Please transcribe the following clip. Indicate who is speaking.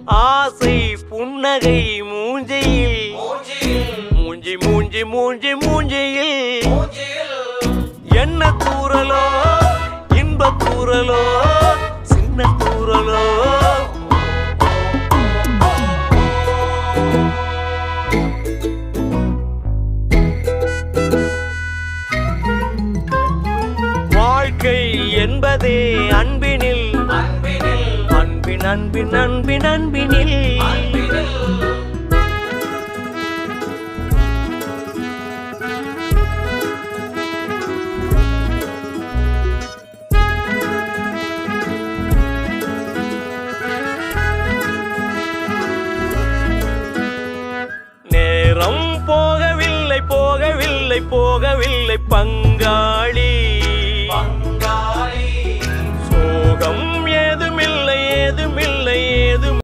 Speaker 1: ஆசை புன்னகை மூஞ்சியில் மூஞ்சி மூஞ்சி மூஞ்சி மூஞ்சியில் என்ன தூரலோ இன்ப தூரலோ சின்ன தூரலோ வாழ்க்கை என்பதே அன்பினில் அன்பின் அன்பின் அன்பின் அன்பினில் நேரம் போகவில்லை போகவில்லை போகவில்லை பங்காளி